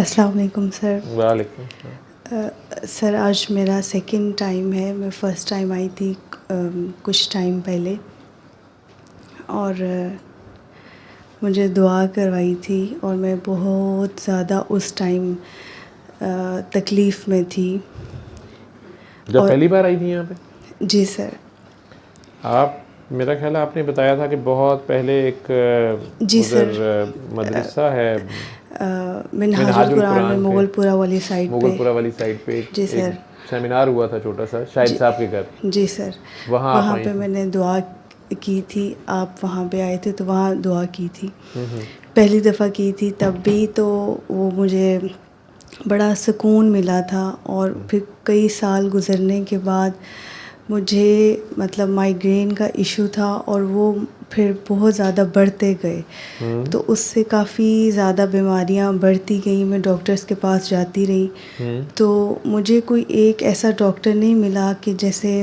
अस्सलाम वालेकुम सर। वालेकुम सलाम। सर आज मेरा सेकंड टाइम है। मैं फ़र्स्ट टाइम आई थी कुछ टाइम पहले और मुझे दुआ करवाई थी और मैं बहुत ज़्यादा उस टाइम तकलीफ़ में थी। जब और पहली बार आई थी यहाँ पे जी सर। आप, मेरा ख्याल है आपने बताया था कि बहुत पहले एक जी उधर सर। मदरसा है मिनहाजुल मिनहाजुल कुरान में कुरान के मुगलपुरा वाली साइड पे। मुगलपुरा वाली साइड पे जी एक सर। सेमिनार हुआ था छोटा सा, शाहिद जी साहब के घर, जी सर। वहाँ आप वहाँ आई पे थी। मैंने दुआ की थी। आप वहाँ पे आए थे तो वहाँ दुआ की थी। पहली दफ़ा की थी तब भी तो वो मुझे बड़ा सुकून मिला था। और फिर कई साल गुज़रने के बाद मुझे मतलब माइग्रेन का इशू था और वो फिर बहुत ज़्यादा बढ़ते गए। तो उससे काफ़ी ज़्यादा बीमारियां बढ़ती गई। मैं डॉक्टर्स के पास जाती रही तो मुझे कोई एक ऐसा डॉक्टर नहीं मिला कि जैसे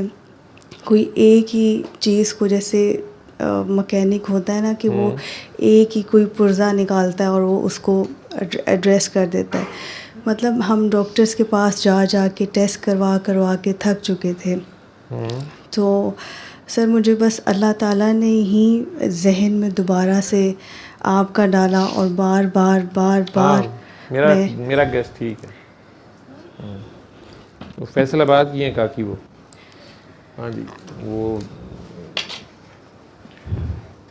कोई एक ही चीज़ को, जैसे मकैनिक होता है ना कि वो एक ही कोई पुर्जा निकालता है और वो उसको एड्रेस कर देता है। मतलब हम डॉक्टर्स के पास जा जा के टेस्ट करवा करवा के थक चुके थे। तो सर मुझे बस अल्लाह ताला ने ही जहन में दोबारा से आपका डाला और बार बार बार हाँ, बार मेरा मैं मेरा गेस्ट ठीक है। वो फैसलाबाद की हैं काकी वो। हाँ जी, वो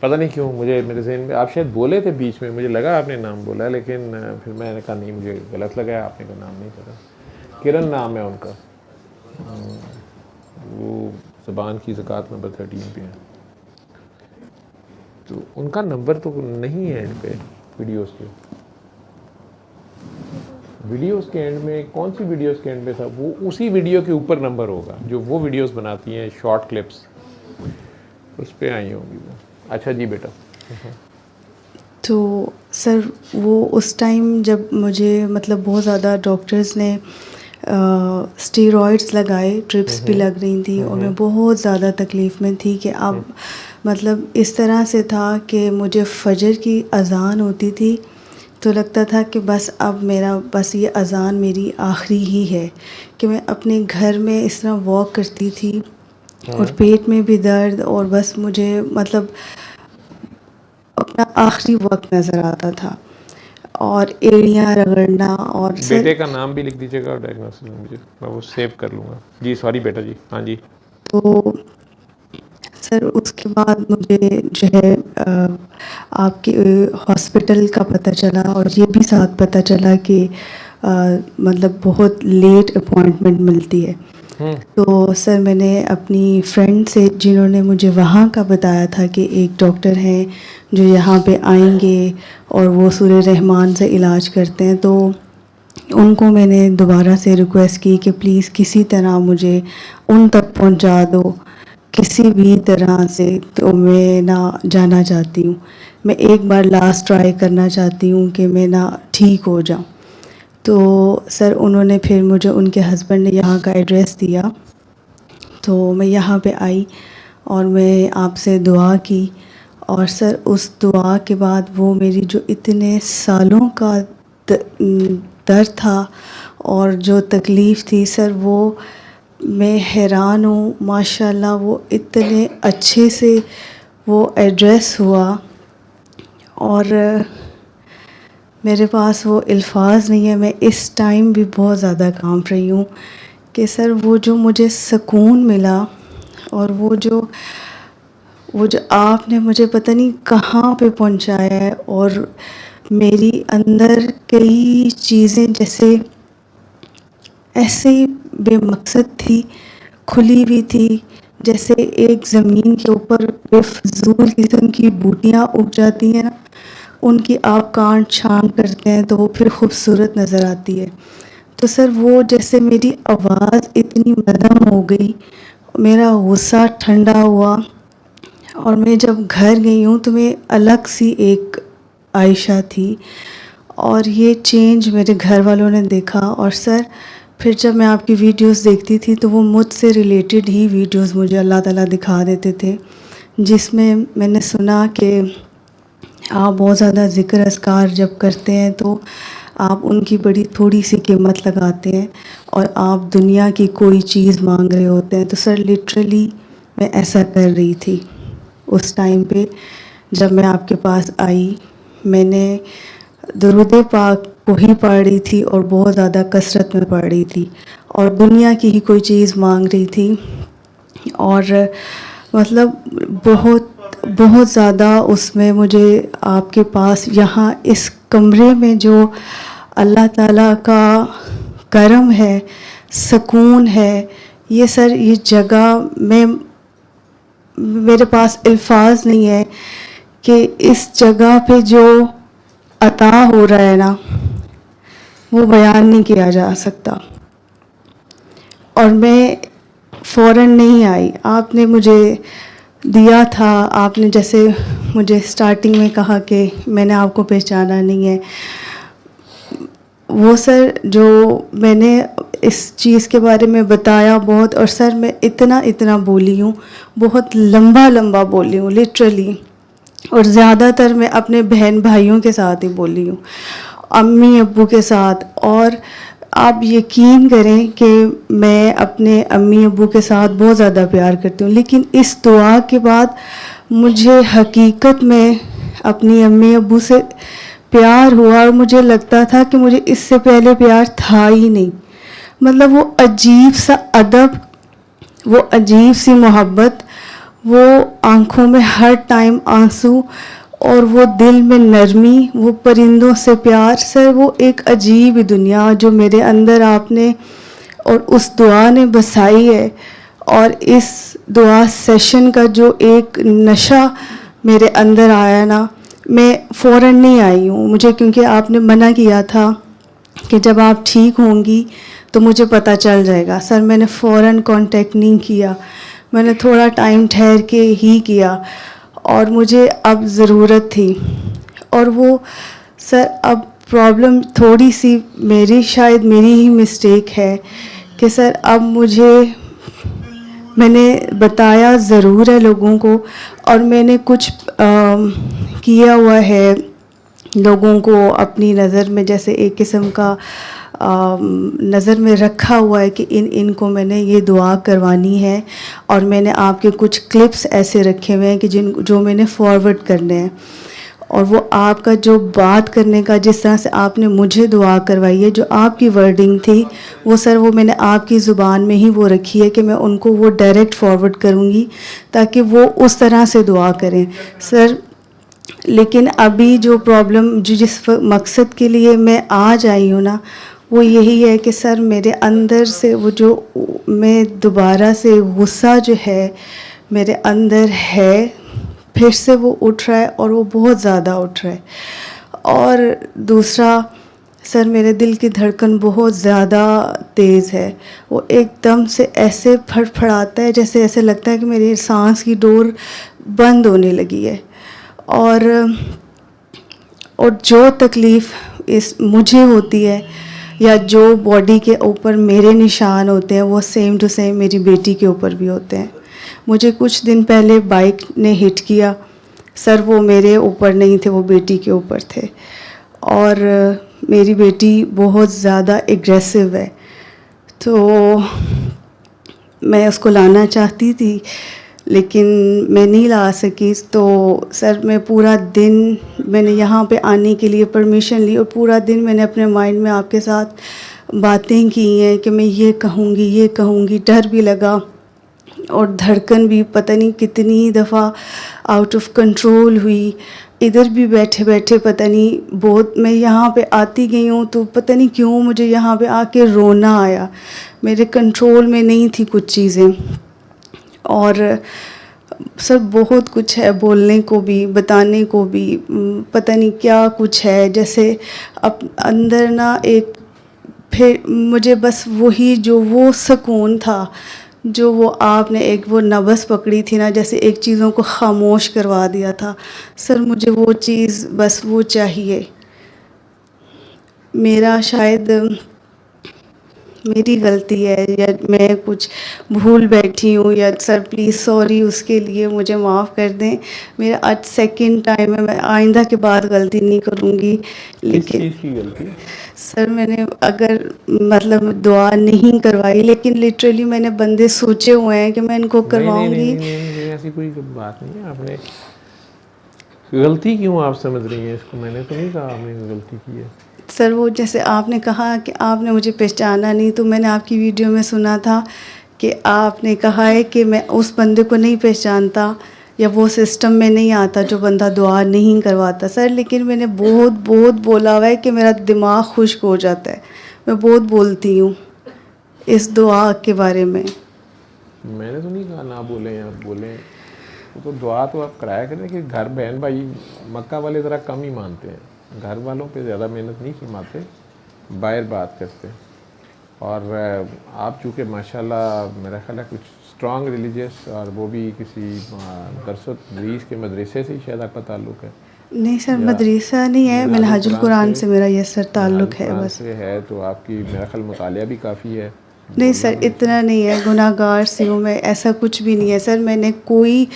पता नहीं क्यों मुझे, मेरे जहन में आप शायद बोले थे बीच में, मुझे लगा आपने नाम बोला, लेकिन फिर मैंने कहा नहीं, मुझे गलत लगा, आपने कोई नाम नहीं पता। किरण नाम है उनका। वो ज़बान की ज़कात नंबर 13 पे है। तो उनका नंबर तो नहीं है एंड पे वीडियोस के। वीडियोस के एंड में कौन सी वीडियोस के एंड पे था? वो उसी वीडियो के ऊपर नंबर होगा जो वो वीडियोस बनाती हैं, शॉर्ट क्लिप्स, उस पे आई होंगी वो। अच्छा जी बेटा। तो सर वो उस टाइम जब मुझे मतलब बहुत ज़्यादा डॉक्टर्स ने स्टीरॉइड्स लगाए, ट्रिप्स भी लग रही थी और मैं बहुत ज़्यादा तकलीफ़ में थी कि अब मतलब इस तरह से था कि मुझे फजर की अज़ान होती थी तो लगता था कि बस अब मेरा बस ये अज़ान मेरी आखिरी ही है। कि मैं अपने घर में इस तरह वॉक करती थी और पेट में भी दर्द और बस मुझे मतलब अपना आखिरी वक्त नज़र आता था और एड़ियाँ रगड़ना। और सर बेटे का नाम भी लिख दीजिएगा और डायग्नोसिस मुझे, मैं वो सेव कर लूँगा जी। सॉरी बेटा जी। हाँ जी। तो सर उसके बाद मुझे जो है आपके हॉस्पिटल का पता चला और ये भी साथ पता चला कि मतलब बहुत लेट अपॉइंटमेंट मिलती है। तो सर मैंने अपनी फ्रेंड से, जिन्होंने मुझे वहाँ का बताया था कि एक डॉक्टर हैं जो यहाँ पे आएंगे और वो सूरह रहमान से इलाज करते हैं, तो उनको मैंने दोबारा से रिक्वेस्ट की कि प्लीज़ किसी तरह मुझे उन तक पहुँचा दो किसी भी तरह से। तो मैं ना जाना चाहती हूँ, मैं एक बार लास्ट ट्राई करना चाहती हूँ कि मैं ना ठीक हो जाऊँ। तो सर उन्होंने फिर मुझे, उनके हस्बैंड ने यहाँ का एड्रेस दिया तो मैं यहाँ पे आई और मैं आपसे दुआ की। और सर उस दुआ के बाद वो मेरी जो इतने सालों का दर्द था और जो तकलीफ़ थी सर, वो मैं हैरान हूँ माशाल्लाह। वो इतने अच्छे से वो एड्रेस हुआ और मेरे पास वो अल्फाज नहीं है। मैं इस टाइम भी बहुत ज़्यादा कांप रही हूँ कि सर वो जो मुझे सुकून मिला और वो जो आपने मुझे पता नहीं कहाँ पे पहुँचाया है। और मेरी अंदर कई चीज़ें जैसे ऐसे ही बेमकसद थी, खुली हुई थी, जैसे एक ज़मीन के ऊपर बेफजूल किस्म की बूटियाँ उग जाती हैं ना, उनकी आप काट छांट करते हैं तो वो फिर खूबसूरत नज़र आती है। तो सर वो जैसे मेरी आवाज़ इतनी नरम हो गई, मेरा गुस्सा ठंडा हुआ और मैं जब घर गई हूँ तो मैं अलग सी एक आयशा थी। और ये चेंज मेरे घर वालों ने देखा। और सर फिर जब मैं आपकी वीडियोस देखती थी तो वो मुझसे रिलेटेड ही वीडियोस मुझे अल्लाह ताला दिखा देते थे, जिसमें मैंने सुना कि आप बहुत ज़्यादा ज़िक्र अस्कार जब करते हैं तो आप उनकी बड़ी थोड़ी सी कीमत लगाते हैं और आप दुनिया की कोई चीज़ मांग रहे होते हैं। तो सर लिटरली मैं ऐसा कर रही थी उस टाइम पे। जब मैं आपके पास आई, मैंने दुरूद पाक को ही पढ़ रही थी और बहुत ज़्यादा कसरत में पढ़ रही थी और दुनिया की ही कोई चीज़ मांग रही थी। और मतलब बहुत बहुत ज़्यादा उसमें मुझे आपके पास यहाँ इस कमरे में जो अल्लाह ताला का करम है, सुकून है, ये सर ये जगह में मेरे पास अल्फाज नहीं है कि इस जगह पे जो अता हो रहा है ना, वो बयान नहीं किया जा सकता। और मैं फ़ौरन नहीं आई, आपने मुझे दिया था। आपने जैसे मुझे स्टार्टिंग में कहा कि मैंने आपको पहचाना नहीं है, वो सर जो मैंने इस चीज़ के बारे में बताया बहुत। और सर मैं इतना बोली हूँ, बहुत लंबा बोली हूँ लिटरली। और ज़्यादातर मैं अपने बहन भाइयों के साथ ही बोली हूँ, अम्मी अब्बू के साथ। और आप यकीन करें कि मैं अपने अम्मी अब्बू के साथ बहुत ज़्यादा प्यार करती हूँ, लेकिन इस दुआ के बाद मुझे हकीकत में अपनी अम्मी अब्बू से प्यार हुआ। और मुझे लगता था कि मुझे इससे पहले प्यार था ही नहीं। मतलब वो अजीब सा अदब, वो अजीब सी मोहब्बत, वो आंखों में हर टाइम आंसू और वो दिल में नरमी, वो परिंदों से प्यार। सर वो एक अजीब ही दुनिया जो मेरे अंदर आपने और उस दुआ ने बसाई है। और इस दुआ सेशन का जो एक नशा मेरे अंदर आया ना, मैं फ़ौरन नहीं आई हूँ, मुझे क्योंकि आपने मना किया था कि जब आप ठीक होंगी तो मुझे पता चल जाएगा। सर मैंने फ़ौरन कांटेक्ट नहीं किया, मैंने थोड़ा टाइम ठहर के ही किया और मुझे अब ज़रूरत थी। और वो सर अब प्रॉब्लम थोड़ी सी मेरी, शायद मेरी ही मिस्टेक है कि सर अब मैंने बताया ज़रूर है लोगों को और मैंने कुछ किया हुआ है लोगों को अपनी नज़र में, जैसे एक किस्म का नज़र में रखा हुआ है कि इनको मैंने ये दुआ करवानी है। और मैंने आपके कुछ क्लिप्स ऐसे रखे हुए हैं कि जो मैंने फॉरवर्ड करने हैं। और वो आपका जो बात करने का, जिस तरह से आपने मुझे दुआ करवाई है, जो आपकी वर्डिंग थी, वो सर वो मैंने आपकी ज़ुबान में ही वो रखी है कि मैं उनको वो डायरेक्ट फॉरवर्ड करूँगी ताकि वो उस तरह से दुआ करें सर। लेकिन अभी जो प्रॉब्लम, जो जिस मकसद के लिए मैं आज आई हूँ ना, वो यही है कि सर मेरे अंदर से वो जो मैं दोबारा से गुस्सा जो है मेरे अंदर है, फिर से वो उठ रहा है और वो बहुत ज़्यादा उठ रहा है। और दूसरा सर मेरे दिल की धड़कन बहुत ज़्यादा तेज़ है, वो एकदम से ऐसे फड़फड़ाता है जैसे ऐसे लगता है कि मेरी सांस की डोर बंद होने लगी है। और जो तकलीफ़ मुझे होती है या जो बॉडी के ऊपर मेरे निशान होते हैं, वो सेम टू सेम मेरी बेटी के ऊपर भी होते हैं। मुझे कुछ दिन पहले बाइक ने हिट किया सर, वो मेरे ऊपर नहीं थे, वो बेटी के ऊपर थे। और मेरी बेटी बहुत ज़्यादा एग्रेसिव है, तो मैं उसको लाना चाहती थी लेकिन मैं नहीं ला सकी। तो सर मैं पूरा दिन, मैंने यहाँ पे आने के लिए परमिशन ली और पूरा दिन मैंने अपने माइंड में आपके साथ बातें की हैं कि मैं ये कहूँगी, डर भी लगा और धड़कन भी पता नहीं कितनी दफ़ा आउट ऑफ कंट्रोल हुई। इधर भी बैठे बैठे पता नहीं बहुत, मैं यहाँ पे आती गई हूँ तो पता नहीं क्यों मुझे यहाँ पे आके रोना आया, मेरे कंट्रोल में नहीं थी कुछ चीज़ें। और सर बहुत कुछ है बोलने को भी, बताने को भी, पता नहीं क्या कुछ है। जैसे अब अंदर ना एक, फिर मुझे बस वही जो वो सुकून था, जो वो आपने एक वो नब्ज़ पकड़ी थी ना, जैसे एक चीज़ों को ख़ामोश करवा दिया था सर, मुझे वो चीज़ बस वो चाहिए। मेरा शायद मेरी गलती है या मैं कुछ भूल बैठी हूँ, या सर प्लीज़ सॉरी, उसके लिए मुझे माफ़ कर दें। मेरा आज सेकंड टाइम है, मैं आइंदा के बाद गलती नहीं करूँगी। किस लेकिन चीज़ की गलती? सर मैंने अगर मतलब दुआ नहीं करवाई, लेकिन लिटरली मैंने बंदे सोचे हुए हैं कि मैं इनको नहीं नहीं नहीं करवाऊंगी। नहीं नहीं नहीं, ऐसी कोई बात नहीं है। आपने गलती क्यों आप समझ रही हैं इसको? मैंने तो नहीं कहा आपने गलती की है। सर वो जैसे आपने कहा कि आपने मुझे पहचाना नहीं, तो मैंने आपकी वीडियो में सुना था कि आपने कहा है कि मैं उस बंदे को नहीं पहचानता या वो सिस्टम में नहीं आता जो बंदा दुआ नहीं करवाता। सर लेकिन मैंने बहुत बहुत बोला हुआ है कि मेरा दिमाग खुश्क हो जाता है, मैं बहुत बोलती हूँ इस दुआ के बारे में। मैंने तो नहीं कहा ना बोलें या बोलें। वो तो दुआ तो आप कराया करें कि घर बहन भाई मक्का वाले ज़रा कम ही मानते हैं, घर वालों पे ज़्यादा मेहनत नहीं फरमाते, बाहर बात करते। और आप चूँकि माशाल्लाह मेरा ख्याल है कुछ स्ट्रॉन्ग रिलीजियस, और वो भी किसी दरसत तदरीस के मदरसे से ही शायद आपका ताल्लुक़ है। नहीं सर, या मदरसा नहीं है, मिनहाजुल कुरान से मेरा ये सर ताल्लुक़ है कुरान बस। से है, तो आपकी मेरा ख्याल मुतालिया भी काफ़ी है। नहीं बोलना सर, भी इतना नहीं है, गुनाहगार सी हूँ मैं, ऐसा कुछ भी नहीं है सर। मैंने कोई,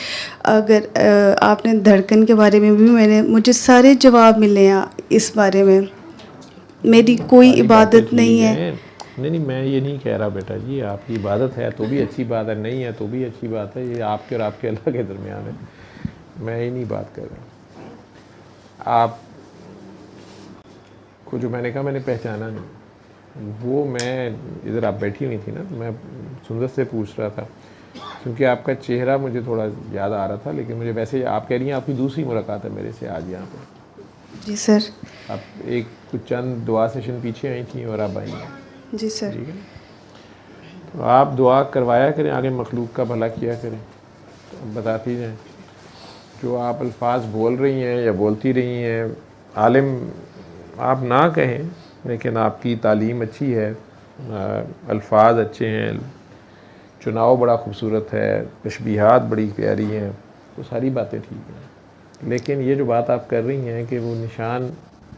अगर आपने धड़कन के बारे में भी मुझे सारे जवाब मिले हैं इस बारे में। मेरी कोई सारी बातें इबादत नहीं ठीक है। हैं। नहीं नहीं, मैं ये नहीं कह रहा बेटा जी, आपकी इबादत है तो भी अच्छी बात है, नहीं है तो भी अच्छी बात है। ये आपके और आपके अल्लाह के दरमियान है, मैं ये नहीं बात कर रहा। आप को जो मैंने कहा मैंने पहचाना नहीं, वो मैं इधर आप बैठी हुई थी ना, तो मैं सुंदर से पूछ रहा था क्योंकि आपका चेहरा मुझे थोड़ा याद आ रहा था। लेकिन मुझे वैसे आप कह रही हैं आपकी दूसरी मुलाकात है मेरे से आज यहाँ पर। जी सर। आप एक कुछ चंद दुआ सेशन पीछे आई थी और आप आई हैं, जी सर। ठीक है। तो आप दुआ करवाया करें, आगे मखलूक का भला किया करें। तो बताती जाएँ जो आप अल्फाज बोल रही हैं या बोलती रही हैं, आलिम आप ना कहें, लेकिन आपकी तालीम अच्छी है, अल्फाज अच्छे हैं, चुनाव बड़ा खूबसूरत है, तशबीहात बड़ी प्यारी हैं, तो सारी बातें ठीक हैं। लेकिन ये जो बात आप कर रही हैं कि वो निशान,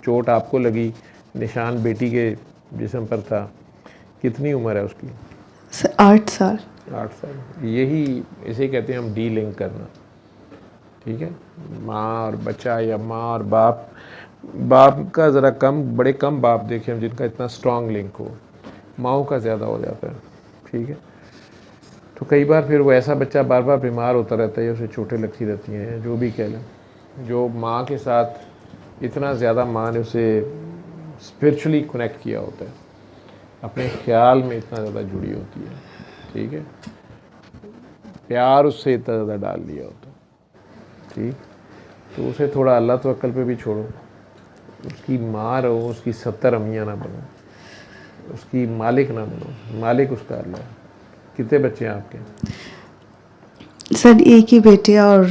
चोट आपको लगी, निशान बेटी के जिस्म पर था, कितनी उम्र है उसकी? सर 8 साल। 8 साल। यही इसे कहते हैं हम डी लिंक करना, ठीक है। माँ और बच्चा या माँ और बाप, बाप का ज़रा कम, बड़े कम बाप देखे हम जिनका इतना स्ट्रॉन्ग लिंक हो, माँओं का ज़्यादा हो जाता है, ठीक है। तो कई बार फिर वो ऐसा बच्चा बार बार बीमार होता रहता है, उसे चोटें लगती रहती हैं, जो भी कह लें। जो माँ के साथ इतना ज़्यादा माँ ने उसे स्पिरिचुअली कनेक्ट किया होता है, अपने ख्याल में इतना ज़्यादा जुड़ी होती है, ठीक है, प्यार उससे इतना ज़्यादा डाल लिया होता है, ठीक। तो उसे थोड़ा अल्लाह तवक्कल पे भी छोड़ो, उसकी माँ रहो, उसकी 70 अम्मियाँ ना बनो, उसकी मालिक ना बनो, मालिक उसका अल्लाह है। कितने बच्चे हैं आपके? सर एक ही बेटे, और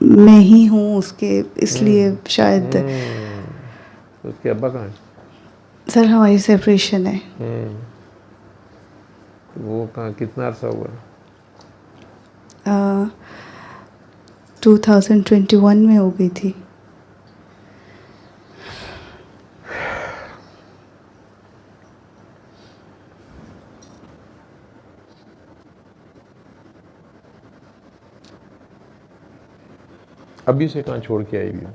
मैं ही हूँ उसके, इसलिए शायद। तो उसके अब्बा कहाँ हैं? सर हमारी सेपरेशन है। तो वो कहाँ, कितना अरसा हुआ? 2021 में हो गई थी। अभी से कहाँ छोड़ के आई हुई हो?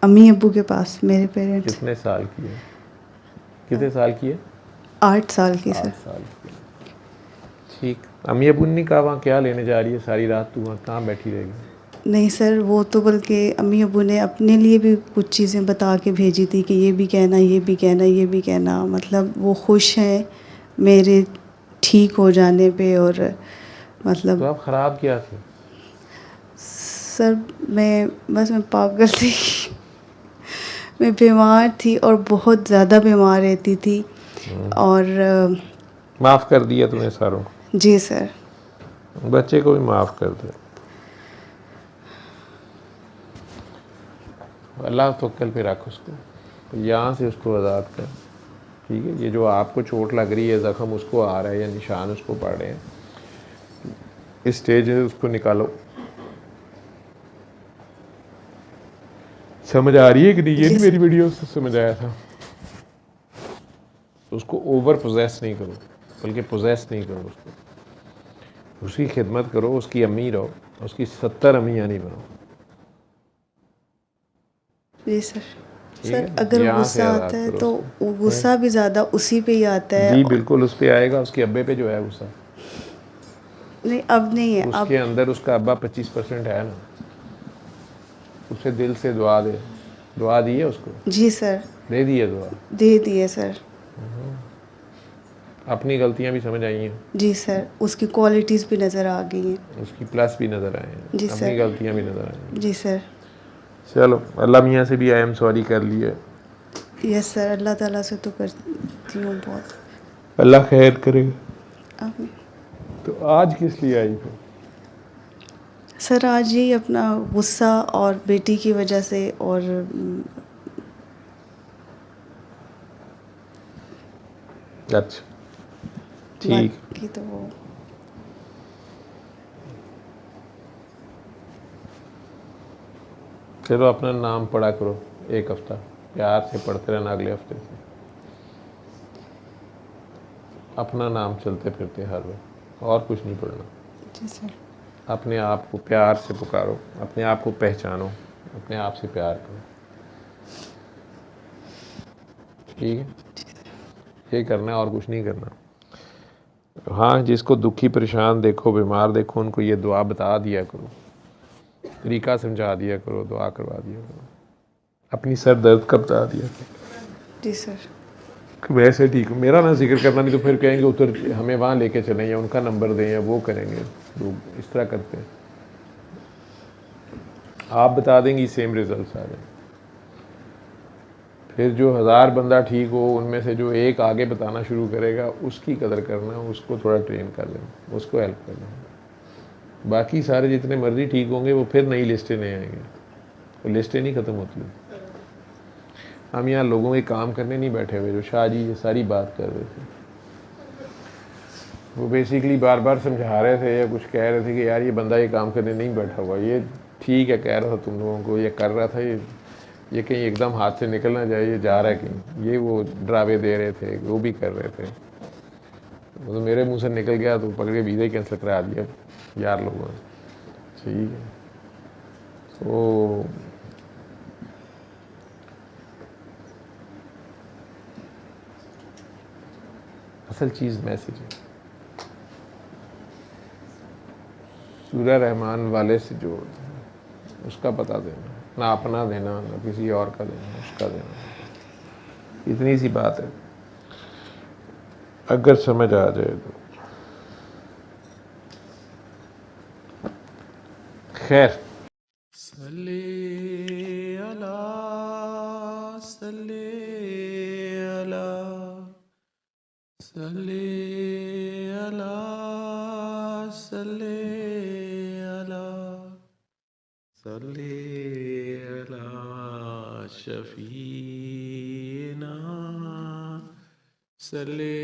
अम्मी अब्बू के पास, मेरे पेरेंट्स। कितने साल की है? कितने साल की है? 8 साल की 8 सर। साल की। ठीक। अम्मी अब्बू ने कहा वहाँ क्या लेने जा रही है, सारी रात तू वहाँ कहाँ बैठी रहेगी? नहीं सर, वो तो बल्कि अम्मी अब्बू ने अपने लिए भी कुछ चीज़ें बता के भेजी थी कि ये भी कहना, ये भी कहना, ये भी कहना। मतलब वो खुश हैं मेरे ठीक हो जाने पे। और तो मतलब आप ख़राब क्या थे? सर मैं पागल थी। मैं बीमार थी और बहुत ज़्यादा बीमार रहती थी। और माफ़ कर दिया तुम्हें सारों को? जी सर। बच्चे को भी माफ़ कर दे, अल्लाह तवक्कल पे रख उसको, तो यहाँ से उसको आज़ाद कर, ठीक है। ये जो आपको चोट लग रही है, ज़ख़म उसको आ रहा है या निशान उसको पड़ रहे हैं, इस स्टेज है उसको निकालो। समझ आ रही है कि नहीं? ये नहीं मेरी वीडियो से समझ आया था। तो उसको ओवर पोजेस नहीं करो, बल्कि पोजेस नहीं करो उसको, उसकी खिदमत करो, उसकी अम्मी रहो, उसकी 70 अम्मियाँ नहीं बनो। जी सर। ठीक सर है, अगर यहाँ से गुस्सा आज़ाद आता है करो तो उसको। वो गुस्सा भी ज़्यादा उसी पे ही आता है जी बिल्कुल, उस पर आएगा, उसके अब्बे पे जो है गुस्सा, नहीं अब नहीं है उसके अब। अंदर उसका अब्बा 25% है ना, उसे दिल से दुआ दे। दुआ दी है उसको, जी सर। दे दी है दुआ। दे दिए सर। अपनी गलतियाँ भी समझ आई हैं, जी सर, उसकी क्वालिटीज़ भी नज़र आ गई हैं। उसकी प्लस भी नज़र आए हैं, जी अपनी सर। गलतियाँ भी नज़र आई हैं। जी सर। चलो, अल्लाह मियाँ से भी आई एम सॉरी कर लिए। यस सर, अल्लाह ताला से तो करती हूँ बहुत। अल्लाह खैर करेगा। आमीन। तो आज किस लिए आई फिर? सर आज यही अपना गुस्सा और बेटी की वजह से और अच्छा, ठीक। बाकी तो वो चलो अपना नाम पढ़ा करो, एक हफ्ता प्यार से पढ़ते रहना, अगले हफ्ते से अपना नाम चलते फिरते हर वक्त, और कुछ नहीं पढ़ना। जी सर। अपने आप को प्यार से पुकारो, अपने आप को पहचानो, अपने आप से प्यार करो। ठीक है, ये करना है और कुछ नहीं करना। हाँ, जिसको दुखी परेशान देखो, बीमार देखो, उनको ये दुआ बता दिया करो, तरीका समझा दिया करो, दुआ करवा दिया करो, अपनी सर दर्द का बता दिया करो जी सर। कि वैसे ठीक हूँ। मेरा ना जिक्र करना, नहीं तो फिर कहेंगे उधर हमें वहाँ लेके चलें या उनका नंबर दें या वो करेंगे, लोग इस तरह करते हैं। आप बता देंगी, सेम रिजल्ट आ जाए। फिर जो 1000 बंदा ठीक हो, उनमें से जो एक आगे बताना शुरू करेगा, उसकी कदर करना, उसको थोड़ा ट्रेन कर लेना, उसको हेल्प करना। बाकी सारे जितने मर्जी ठीक होंगे वो फिर नई लिस्टें ले आएंगे, वो लिस्टें नहीं ख़त्म होती। हम यहाँ लोगों के काम करने नहीं बैठे हुए, जो शाह जी ये सारी बात कर रहे थे, वो बेसिकली बार बार समझा रहे थे या कुछ कह रहे थे कि यार ये बंदा ये काम करने नहीं बैठा हुआ, ये ठीक है कह रहा था तुम लोगों को, ये कर रहा था, ये कहीं एकदम हाथ से निकल ना जाए, ये जा रहा है कहीं, ये वो ड्रावे दे रहे थे, वो भी कर रहे थे। वो तो मेरे मुंह से निकल गया तो पकड़ के वीज़ा ही कैंसिल करा दिया यार लोगों ने। ठीक है, तो असल चीज़ मैसेज है, सूरह रहमान वाले से जो उसका पता देना, ना अपना देना, ना किसी और का देना, उसका देना, इतनी सी बात है, अगर समझ आ जाए तो। खैर, सल्ले अला सल्ले अला सल्ले अला सल्ले अला सल्ले अला शफीना सल्ले